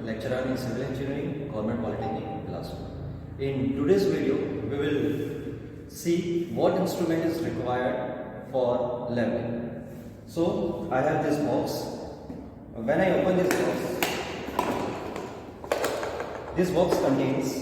lecturer in Civil Engineering, Government Polytechnic, Bilaspur. In today's video, we will see what instrument is required for leveling. So, I have this box. When I open this box contains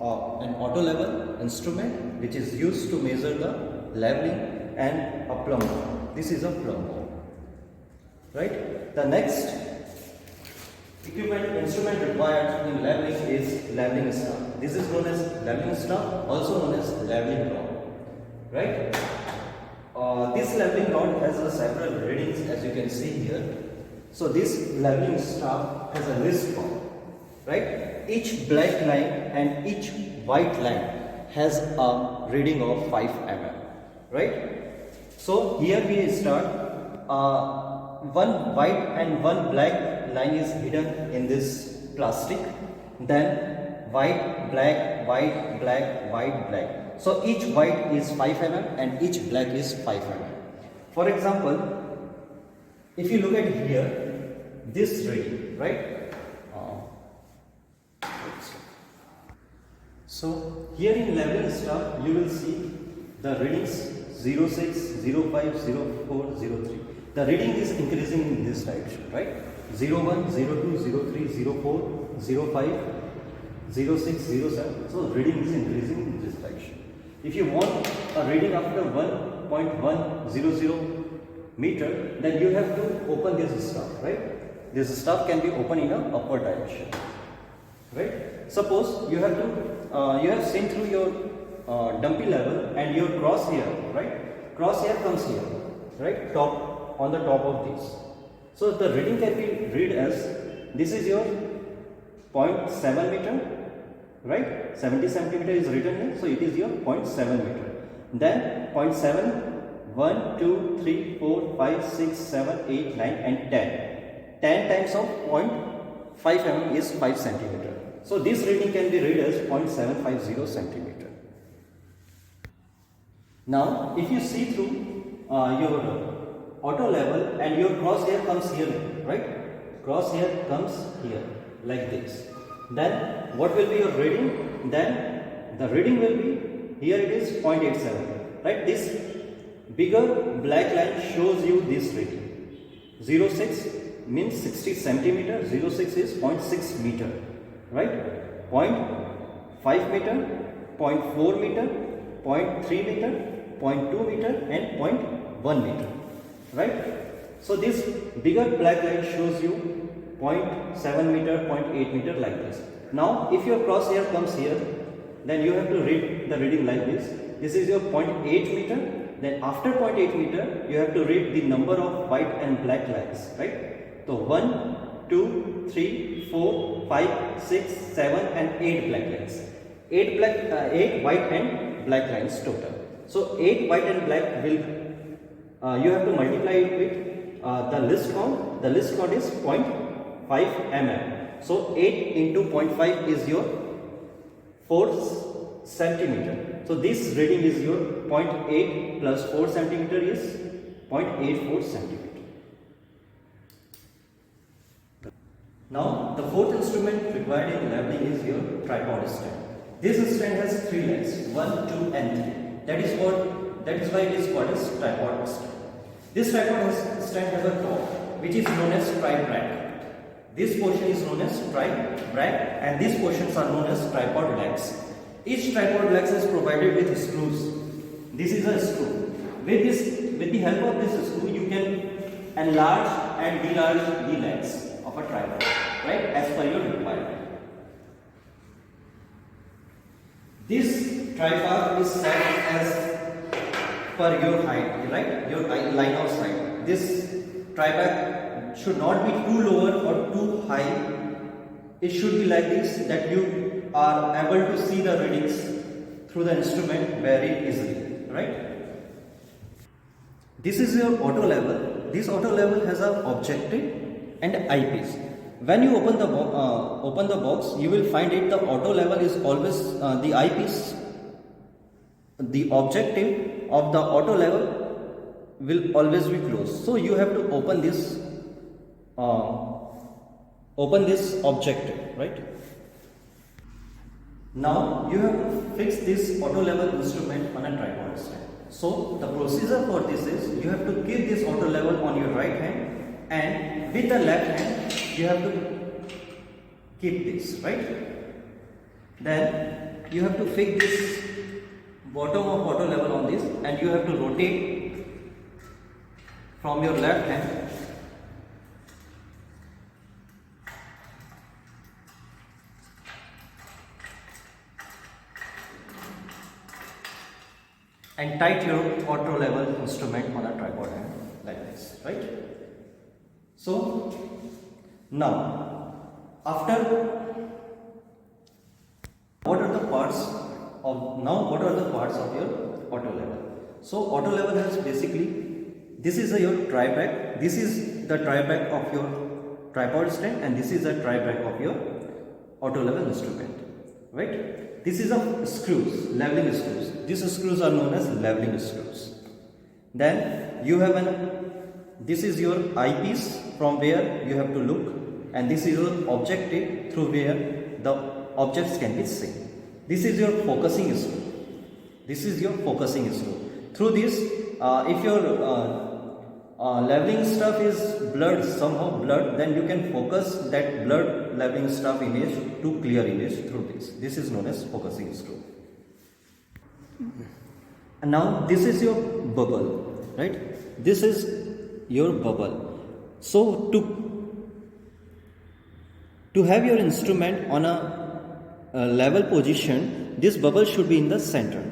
an auto level instrument which is used to measure the leveling and a plumb. This is a plumb. Right? The next instrument required in leveling is leveling staff. This is known as leveling staff, also known as leveling rod. Right? This leveling rod has several readings, as you can see here. So this leveling staff has a list form. Right? Each black line and each white line has a reading of 5 mm. Right? So here we start. One white and one black line is hidden in this plastic. Then white, black, white, black, white, black. So each white is 5 mm and each black is 5 mm. For example, if you look at here, this reading, right? So here in leveling staff, you will see the readings 06, 05, 04, 03. The reading is increasing in this direction, right? 01, 02, 03, 04, 05, 06, 07. So reading is increasing in this direction. If you want a reading after 1.100 meter, then you have to open this staff, right? This staff can be opened in an upward direction, right? Suppose you have to, you have seen through your dumpy level and your crosshair, right? Crosshair comes here, right? On the top of this. So the reading can be read as, this is your 0.7 meter, right? 70 centimeter is written here, so it is your 0.7 meter. Then 0.7, 1, 2, 3, 4, 5, 6, 7, 8, 9 and 10. 10 times of 0.5 mm is 5 centimeter. So this reading can be read as 0.750 centimeter. Now if you see through your auto level and your crosshair comes here, right? Crosshair comes here like this. Then what will be your reading? Then the reading will be, here it is 0.87, right? This bigger black line shows you this reading. 06 means 60 centimeter, 06 is 0.6 meter, right? 0.5 meter, 0.4 meter, 0.3 meter, 0.2 meter and 0.1 meter. Right? So this bigger black line shows you 0.7 meter, 0.8 meter like this. Now if your crosshair comes here, then you have to read the reading like this. This is your 0.8 meter. Then after 0.8 meter, you have to read the number of white and black lines. Right? So 1, 2, 3, 4, 5, 6, 7 and 8 black lines. 8 white and black lines total. So 8 white and black will you have to multiply it with the list count. The list count is 0.5 mm. So 8 into 0.5 is your 4 centimeter. So this reading is your 0.8 plus 4 centimeter is 0.84 centimeter. Now the fourth instrument required in leveling is your tripod stand. This stand has 3 legs, 1, 2 and 3. That is why it is called as tripod stand. This tripod stand has a top which is known as tri bracket. This portion is known as tri bracket and these portions are known as tripod legs. Each tripod legs is provided with screws. This is a screw. With the help of this screw, you can enlarge and delarge the legs of a tripod, right? As per your requirement. This tripod is set as per your height, right? Your line of sight. This tripod should not be too lower or too high. It should be like this, that you are able to see the readings through the instrument very easily, right? This is your auto level. This auto level has an objective and eyepiece. When you open the box, you will find it. The auto level is always the eyepiece. The objective of the auto level will always be closed. So you have to open this object, right? Now you have to fix this auto level instrument on a tripod stand. So the procedure for this is, you have to keep this auto level on your right hand, and with the left hand you have to keep this, right? Then you have to fix this bottom of auto level on this, and you have to rotate from your left hand and tight your auto level instrument on a tripod hand like this, right? So now, after, what are the parts of your auto level? So auto level has basically, this is your tri back, this is the tri back of your tripod stand, and this is the tri back of your auto level instrument, right? This is a screws, leveling screws. These screws are known as leveling screws. Then you have this is your eyepiece from where you have to look, and this is your objective through where the objects can be seen. This is your focusing screw. This is your focusing screw. Through this, if your leveling stuff is blurred, somehow blurred, then you can focus that blurred leveling stuff image to clear image through this. This is known as focusing screw. And now this is your bubble, right? This is your bubble. So to have your instrument on a level position, this bubble should be in the center.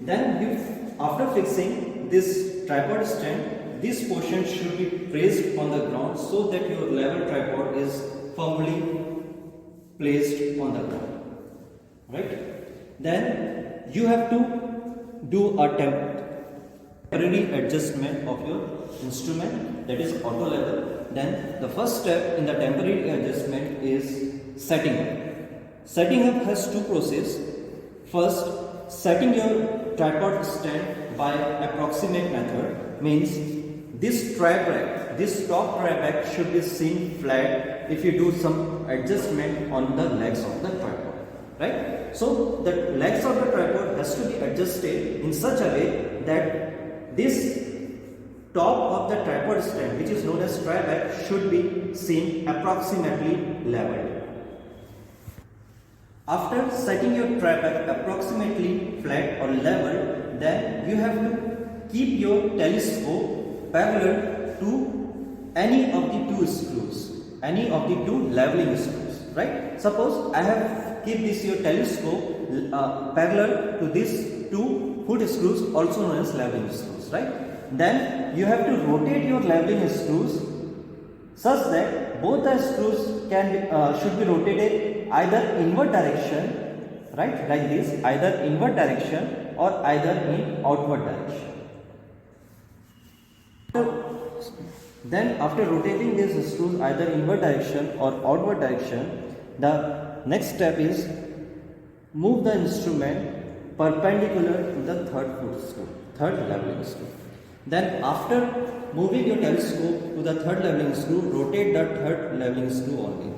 Then after fixing this tripod stand, this portion should be placed on the ground so that your level tripod is firmly placed on the ground, right? Then you have to do a temporary adjustment of your instrument, that is auto level. Then the first step in the temporary adjustment is setting up. Setting up has two processes. First, setting your tripod stand by approximate method means this top tri back should be seen flat if you do some adjustment on the legs of the tripod, right? So the legs of the tripod has to be adjusted in such a way that this top of the tripod stand, which is known as tri back, should be seen approximately leveled. After setting your tri back approximately flat or level, then you have to keep your telescope parallel to any of the two screws, any of the two leveling screws, right? Suppose I have keep this your telescope parallel to these two foot screws, also known as leveling screws, right? Then you have to rotate your leveling screws such that both the screws should be rotated either inward direction, right, like this, either inward direction or either in outward direction. Then after rotating these screws either inward direction or outward direction, the next step is move the instrument perpendicular to the third leveling screw. Then after moving your telescope to the third leveling screw, rotate the third leveling screw only.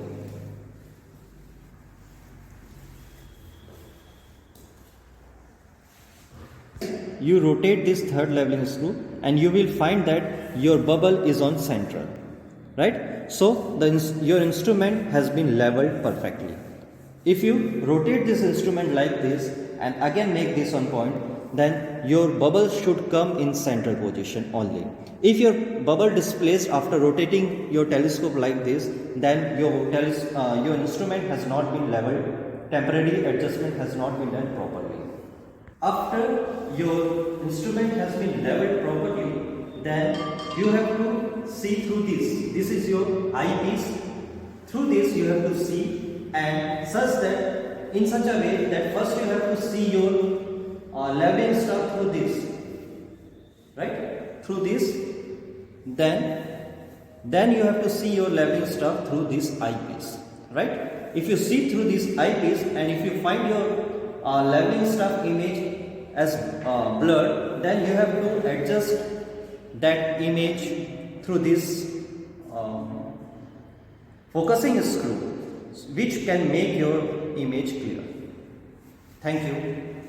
You rotate this third leveling screw and you will find that your bubble is on central, right? So your instrument has been leveled perfectly. If you rotate this instrument like this and again make this on point, then your bubble should come in central position only. If your bubble displaced after rotating your telescope like this, then your instrument has not been leveled, temporary adjustment has not been done properly. After your instrument has been leveled properly, then you have to see through this. This is your eyepiece. Through this you have to see, and in such a way that first you have to see your leveling stuff through this, right? Through this, then you have to see your leveling stuff through this eyepiece, right? If you see through this eyepiece and if you find your leveling stuff image as blurred, then you have to adjust that image through this focusing screw which can make your image clear. Thank you.